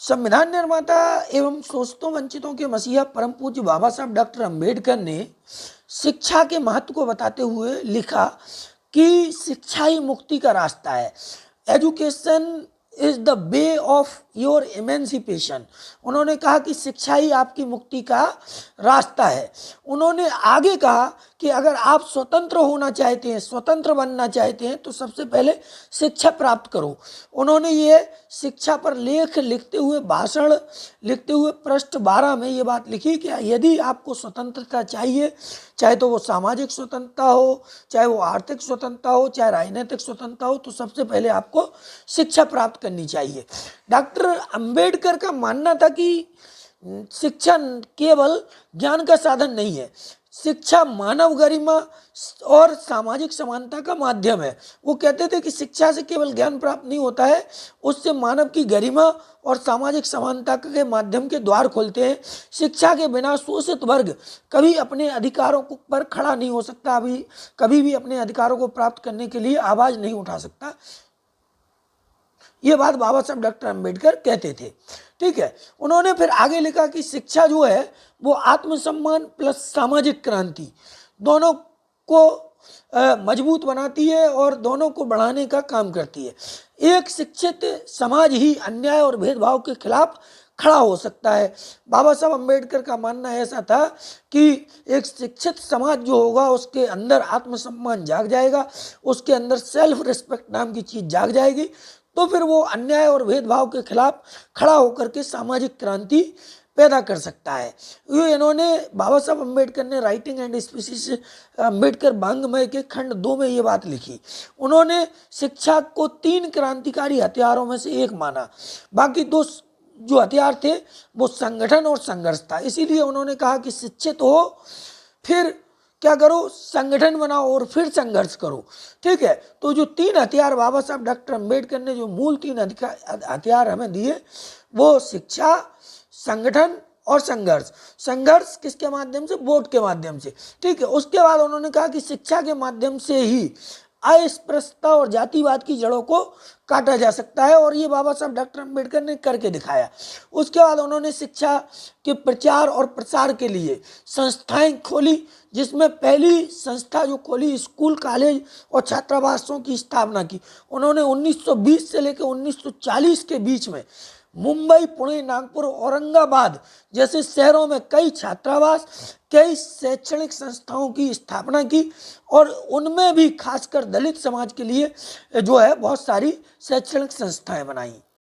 संविधान निर्माता एवं शोषितों वंचितों के मसीहा परम पूज्य बाबा साहब डॉक्टर अंबेडकर ने शिक्षा के महत्व को बताते हुए लिखा कि शिक्षा ही मुक्ति का रास्ता है। Education is the way of your emancipation. उन्होंने कहा कि शिक्षा ही आपकी मुक्ति का रास्ता है। उन्होंने आगे कहा कि अगर आप स्वतंत्र होना चाहते हैं, स्वतंत्र बनना चाहते हैं, तो सबसे पहले शिक्षा प्राप्त करो। उन्होंने ये शिक्षा पर लेख लिखते हुए, भाषण लिखते हुए पृष्ठ 12 में ये बात लिखी कि यदि आपको स्वतंत्रता चाहिए, चाहे तो वो सामाजिक स्वतंत्रता हो, चाहे वो आर्थिक स्वतंत्रता हो, चाहे राजनीतिक स्वतंत्रता हो, तो सबसे पहले आपको शिक्षा प्राप्त करनी चाहिए। डॉक्टर अंबेडकर का मानना था कि शिक्षा केवल ज्ञान का साधन नहीं है, शिक्षा मानव गरिमा और सामाजिक समानता का माध्यम है। वो कहते थे कि शिक्षा से केवल ज्ञान प्राप्त नहीं होता है, उससे मानव की गरिमा और सामाजिक समानता के माध्यम के द्वार खुलते हैं। शिक्षा के बिना शोषित वर्ग कभी अपने अधिकारों पर खड़ा नहीं हो सकता, कभी भी अपने अधिकारों को प्राप्त करने के लिए आवाज नहीं उठा सकता। ये बात बाबा साहब डॉक्टर अंबेडकर कहते थे। ठीक है, उन्होंने फिर आगे लिखा कि शिक्षा जो है वो आत्मसम्मान प्लस सामाजिक क्रांति दोनों को मजबूत बनाती है और दोनों को बढ़ाने का काम करती है। एक शिक्षित समाज ही अन्याय और भेदभाव के खिलाफ खड़ा हो सकता है। बाबा साहब अंबेडकर का मानना ऐसा था कि एक शिक्षित समाज जो होगा उसके अंदर आत्मसम्मान जाग जाएगा, उसके अंदर सेल्फ रिस्पेक्ट नाम की चीज जाग जाएगी, तो फिर वो अन्याय और भेदभाव के खिलाफ खड़ा होकर के सामाजिक क्रांति पैदा कर सकता है। ये इन्होंने बाबा साहब अंबेडकर ने राइटिंग एंड स्पीसीज अंबेडकर वाङ्मय के खंड 2 में ये बात लिखी। उन्होंने शिक्षा को 3 क्रांतिकारी हथियारों में से एक माना, बाकी 2 जो हथियार थे वो संगठन और संघर्ष था। इसीलिए उन्होंने कहा कि शिक्षित हो फिर क्या करो, संगठन बनाओ और फिर संघर्ष करो। ठीक है, तो जो 3 हथियार बाबा साहब डॉक्टर अंबेडकर ने जो मूल 3 हथियार हमें दिए वो शिक्षा, संगठन और संघर्ष। संघर्ष किसके माध्यम से? वोट के माध्यम से। ठीक है, उसके बाद उन्होंने कहा कि शिक्षा के माध्यम से ही अस्पृश्यता और जातिवाद की जड़ों को काटा जा सकता है, और ये बाबा साहब डॉक्टर अंबेडकर ने करके दिखाया। उसके बाद उन्होंने शिक्षा के प्रचार और प्रसार के लिए संस्थाएं खोली, जिसमें पहली संस्था जो खोली स्कूल, कॉलेज और छात्रावासों की स्थापना की। उन्होंने 1920 से लेकर 1940 के बीच में मुंबई, पुणे, नागपुर, औरंगाबाद जैसे शहरों में कई छात्रावास, कई शैक्षणिक संस्थाओं की स्थापना की, और उनमें भी खासकर दलित समाज के लिए जो है बहुत सारी शैक्षणिक संस्थाएं बनाई।